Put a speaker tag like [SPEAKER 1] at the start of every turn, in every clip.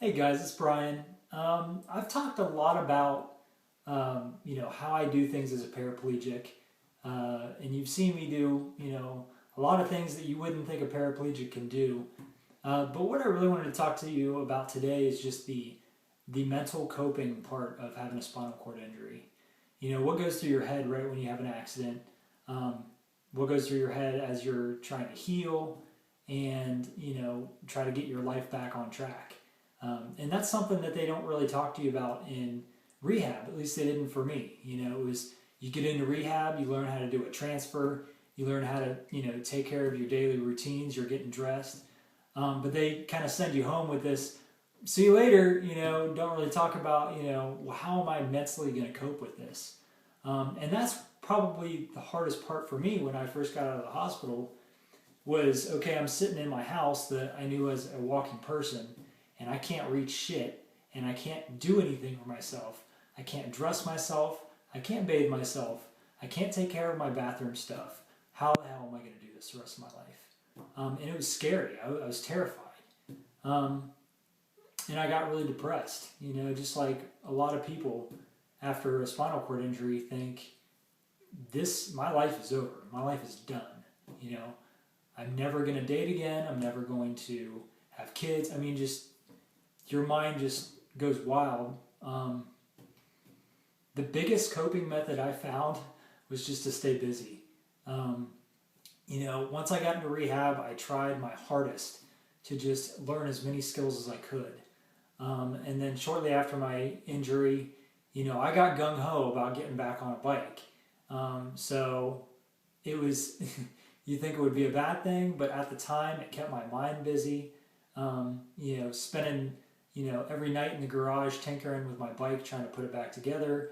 [SPEAKER 1] Hey guys, it's Brian. I've talked a lot about how I do things as a paraplegic, and you've seen me do a lot of things that you wouldn't think a paraplegic can do. But what I really wanted to talk to you about today is just the mental coping part of having a spinal cord injury. What goes through your head right when you have an accident? Um, what goes through your head as you're trying to heal and try to get your life back on track? And that's something that they don't really talk to you about in rehab. At least they didn't for me. It was you get into rehab, you learn how to do a transfer, you learn how to take care of your daily routines. You're getting dressed, but they kind of send you home with this. See you later. Don't really talk about well, how am I mentally going to cope with this? And that's probably the hardest part for me when I first got out of the hospital was okay, I'm sitting in my house that I knew as a walking person, and I can't reach shit, and I can't do anything for myself. I can't dress myself. I can't bathe myself. I can't take care of my bathroom stuff. How the hell am I going to do this the rest of my life? And it was scary. I was terrified. Um, and I got really depressed. Just like a lot of people after a spinal cord injury think, my life is over. My life is done. You know, I'm never going to date again. I'm never going to have kids. I mean, just your mind just goes wild. The biggest coping method I found was just to stay busy. Um, Once I got into rehab, I tried my hardest to just learn as many skills as I could. And then shortly after my injury, I got gung ho about getting back on a bike. So it was, you think it would be a bad thing, but at the time it kept my mind busy. Spending, every night in the garage tinkering with my bike, trying to put it back together,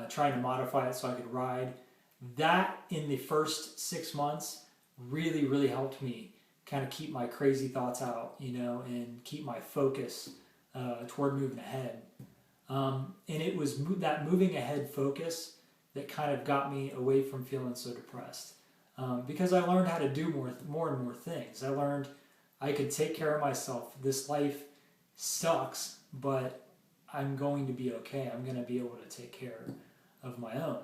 [SPEAKER 1] trying to modify it so I could ride. That in the first 6 months really, really helped me kind of keep my crazy thoughts out, and keep my focus toward moving ahead. And it was that moving ahead focus that kind of got me away from feeling so depressed. Because I learned how to do more and more things. I learned I could take care of myself. This life sucks, but I'm going to be okay. I'm going to be able to take care of my own.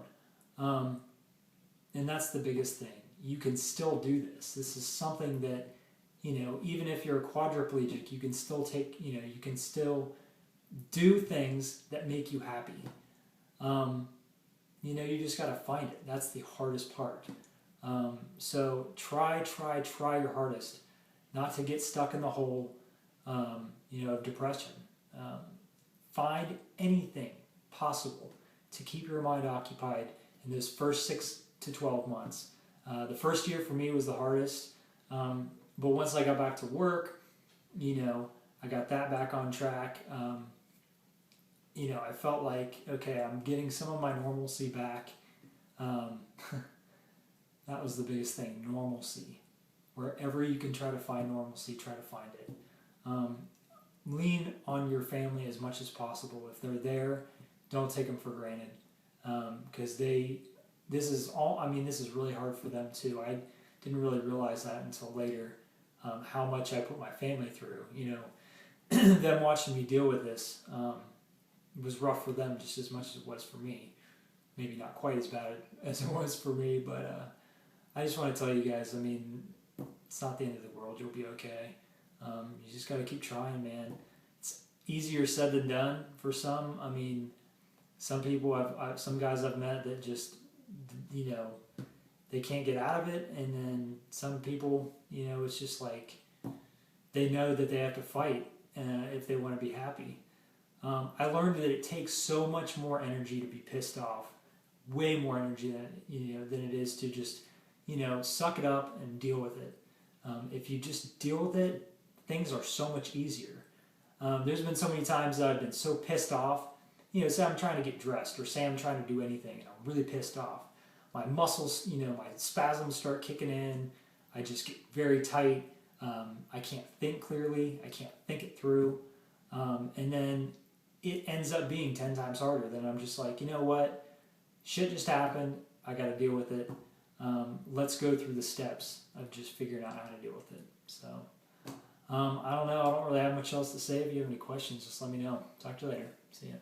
[SPEAKER 1] And that's the biggest thing. You can still do this. This is something that, even if you're a quadriplegic, you can still you can still do things that make you happy. You just got to find it. That's the hardest part. So try your hardest not to get stuck in the hole, of depression. Um, Find anything possible to keep your mind occupied in those first 6 to 12 months. The first year for me was the hardest, but once I got back to work, I got that back on track. I felt like, okay, I'm getting some of my normalcy back. Um, that was the biggest thing, normalcy. Wherever you can try to find normalcy, try to find it. Um, Lean on your family as much as possible. If they're there, don't take them for granted, because this is really hard for them too. I didn't really realize that until later, how much I put my family through. Them watching me deal with this was rough for them just as much as it was for me. Maybe not quite as bad as it was for me, but I just want to tell you guys, it's not the end of the world. You'll be okay. You just got to keep trying, man. It's easier said than done for some. Some people, some guys I've met that just, they can't get out of it. And then some people, it's just like they know that they have to fight if they want to be happy. I learned that it takes so much more energy to be pissed off, way more energy than it is to just, suck it up and deal with it. If you just deal with it, things are so much easier. There's been so many times that I've been so pissed off. Say I'm trying to get dressed, or say I'm trying to do anything, and I'm really pissed off. My muscles, my spasms start kicking in. I just get very tight. I can't think clearly. I can't think it through. And then it ends up being 10 times harder. Then I'm just like, you know what? Shit just happened. I got to deal with it. Let's go through the steps of just figuring out how to deal with it. So, I don't know. I don't really have much else to say. If you have any questions, just let me know. Talk to you later. See ya.